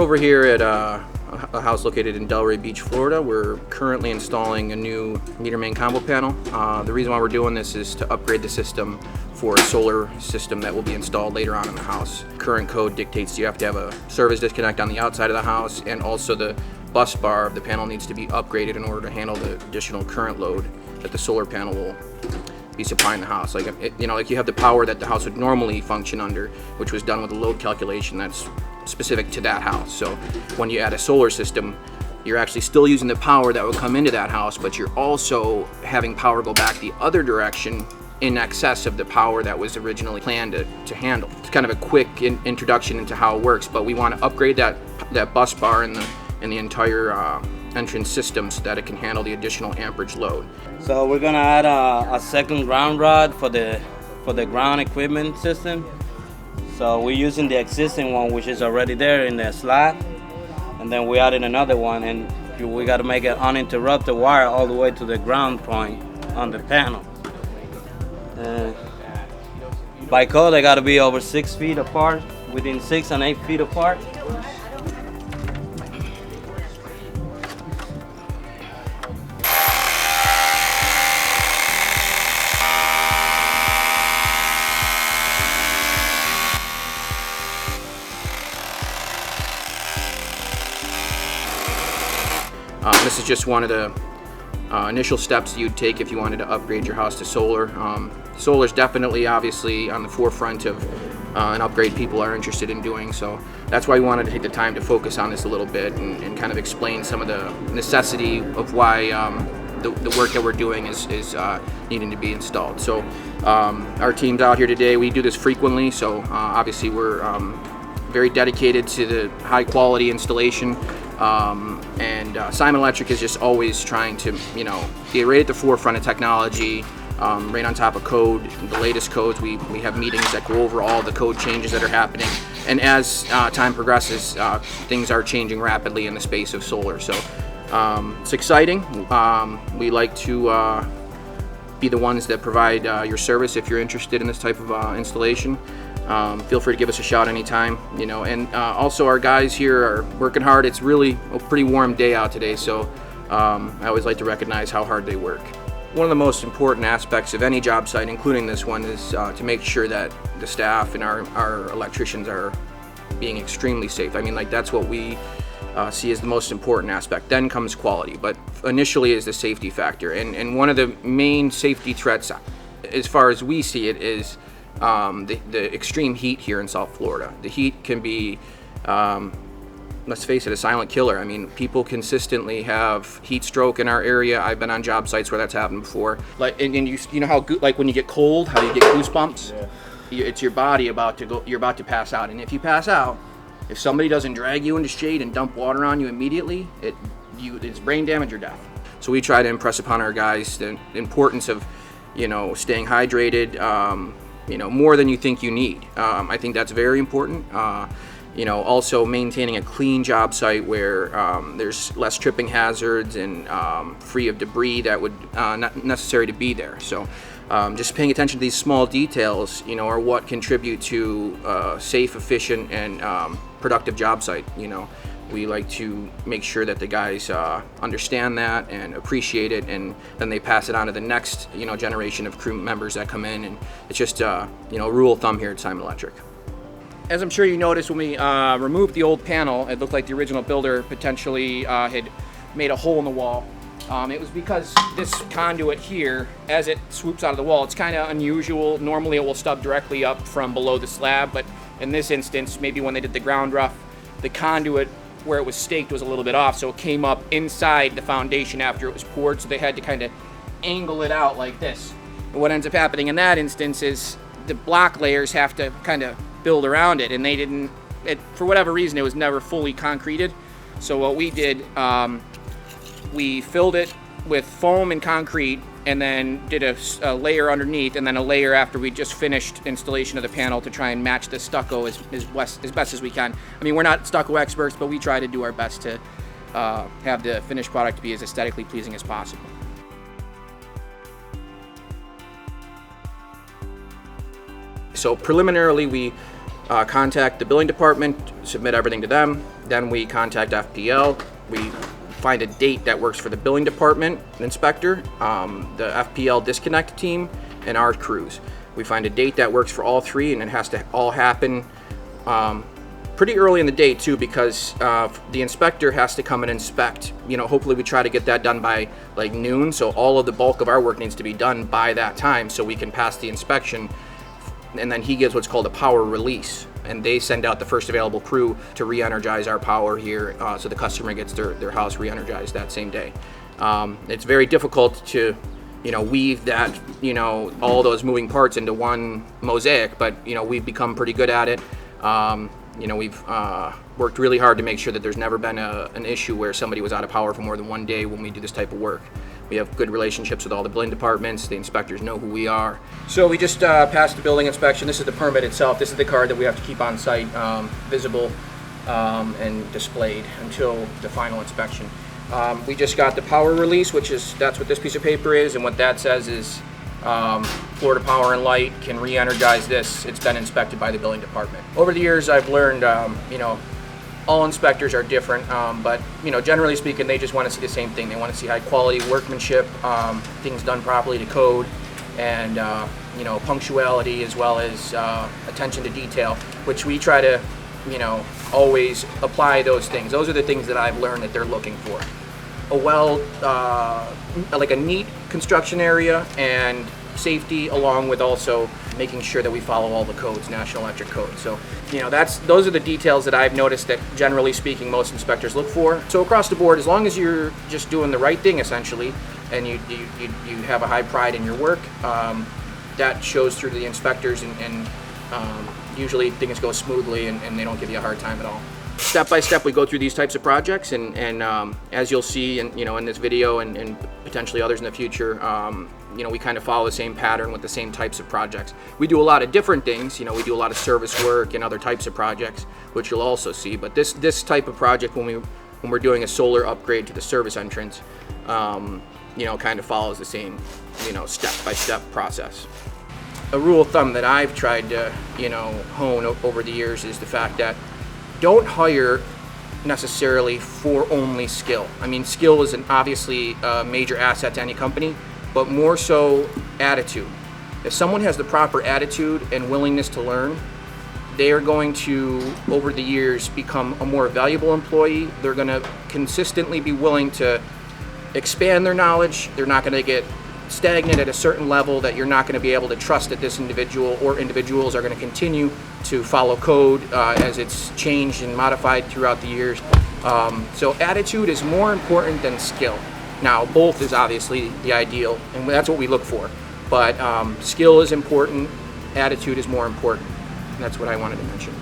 over here at a house located in Delray Beach, Florida. We're currently installing a new meter main combo panel. The reason why we're doing this is to upgrade the system for a solar system that will be installed later on in the house. Current code dictates you have to have a service disconnect on the outside of the house, and also the bus bar of the panel needs to be upgraded in order to handle the additional current load that the solar panel will be supplying the house. Like like you have the power that the house would normally function under, which was done with a load calculation that's specific to that house. So when you add a solar system, you're actually still using the power that would come into that house, but you're also having power go back the other direction in excess of the power that was originally planned to handle. It's kind of a quick introduction into how it works, but we want to upgrade that bus bar and the entire entrance system so that it can handle the additional amperage load. So we're gonna add a second ground rod for the ground equipment system. So we're using the existing one, which is already there in the slot, and then we added another one, and we got to make an uninterrupted wire all the way to the ground point on the panel. By code, they got to be over 6 feet apart, within 6 and 8 feet apart. This is just one of the initial steps you'd take if you wanted to upgrade your house to solar. Solar is definitely, obviously, on the forefront of an upgrade people are interested in doing. So that's why we wanted to take the time to focus on this a little bit and kind of explain some of the necessity of why the work that we're doing is needing to be installed. So our team's out here today. We do this frequently, so obviously we're very dedicated to the high quality installation. Simon Electric is just always trying to, be right at the forefront of technology, right on top of code, the latest codes. We have meetings that go over all the code changes that are happening. And as time progresses, things are changing rapidly in the space of solar. So it's exciting. We like to be the ones that provide your service if you're interested in this type of installation. Feel free to give us a shout anytime, and also our guys here are working hard. It's really a pretty warm day out today, so I always like to recognize how hard they work. One of the most important aspects of any job site, including this one, is to make sure that the staff and our electricians are being extremely safe. I mean, that's what we see as the most important aspect. Then comes quality, but initially is the safety factor. And one of the main safety threats, as far as we see it, is the extreme heat here in South Florida. The heat can be, let's face it, a silent killer. I mean, people consistently have heat stroke in our area. I've been on job sites where that's happened before. And you know how when you get cold, how you get goosebumps? Yeah. It's your body you're about to pass out. And if you pass out, if somebody doesn't drag you into shade and dump water on you immediately, it's brain damage or death. So we try to impress upon our guys the importance of, staying hydrated, more than you think you need. I think that's very important. Also maintaining a clean job site where there's less tripping hazards and free of debris that would not necessary to be there. So just paying attention to these small details, are what contribute to a safe, efficient, and productive job site. We like to make sure that the guys understand that and appreciate it, and then they pass it on to the next, generation of crew members that come in. And it's just, rule of thumb here at Simon Electric. As I'm sure you noticed, when we removed the old panel, it looked like the original builder potentially had made a hole in the wall. It was because this conduit here, as it swoops out of the wall, it's kind of unusual. Normally it will stub directly up from below the slab, but in this instance, maybe when they did the ground rough, the conduit where it was staked was a little bit off, so it came up inside the foundation after it was poured, so they had to kind of angle it out like this. And what ends up happening in that instance is the block layers have to kind of build around it, and they didn't, for whatever reason, it was never fully concreted. So what we did, we filled it with foam and concrete, and then did a layer underneath, and then a layer after we just finished installation of the panel to try and match the stucco as best as we can. I mean, we're not stucco experts, but we try to do our best to have the finished product be as aesthetically pleasing as possible. So preliminarily, we contact the billing department, submit everything to them. Then we contact FPL. We find a date that works for the billing department inspector, the FPL disconnect team, and our crews. We find a date that works for all three, and it has to all happen pretty early in the day too, because the inspector has to come and inspect. Hopefully we try to get that done by like noon, so all of the bulk of our work needs to be done by that time so we can pass the inspection. And then he gives what's called a power release, and they send out the first available crew to re-energize our power here, so the customer gets their house re-energized that same day. It's very difficult to weave that, all those moving parts into one mosaic, but we've become pretty good at it. We've worked really hard to make sure that there's never been an issue where somebody was out of power for more than one day when we do this type of work. We have good relationships with all the billing departments. The inspectors know who we are. So we just passed the building inspection. This is the permit itself. This is the card that we have to keep on site, visible and displayed until the final inspection. We just got the power release, that's what this piece of paper is, and what that says is Florida Power and Light can re-energize this. It's been inspected by the billing department. Over the years, I've learned, all inspectors are different, but generally speaking, they just want to see the same thing. They want to see high quality workmanship, things done properly to code, and punctuality, as well as attention to detail, which we try to always apply those things. Those are the things that I've learned that they're looking for. Like a neat construction area and safety, along with also making sure that we follow all the codes, National Electric Code. So, those are the details that I've noticed that, generally speaking, most inspectors look for. So across the board, as long as you're just doing the right thing, essentially, and you have a high pride in your work, that shows through to the inspectors, and usually things go smoothly, and they don't give you a hard time at all. Step by step, we go through these types of projects, and as you'll see, in this video and potentially others in the future, we kind of follow the same pattern with the same types of projects. We do a lot of different things. We do a lot of service work and other types of projects, which you'll also see. But this type of project, when we're doing a solar upgrade to the service entrance, kind of follows the same, step by step process. A rule of thumb that I've tried to, hone over the years is the fact that don't hire necessarily for only skill. I mean, skill is obviously a major asset to any company, but more so attitude. If someone has the proper attitude and willingness to learn, they are going to, over the years, become a more valuable employee. They're going to consistently be willing to expand their knowledge. They're not going to get stagnant at a certain level that you're not going to be able to trust that this individual or individuals are going to continue to follow code as it's changed and modified throughout the years. So attitude is more important than skill. Now, both is obviously the ideal, and that's what we look for. But skill is important, attitude is more important. And that's what I wanted to mention.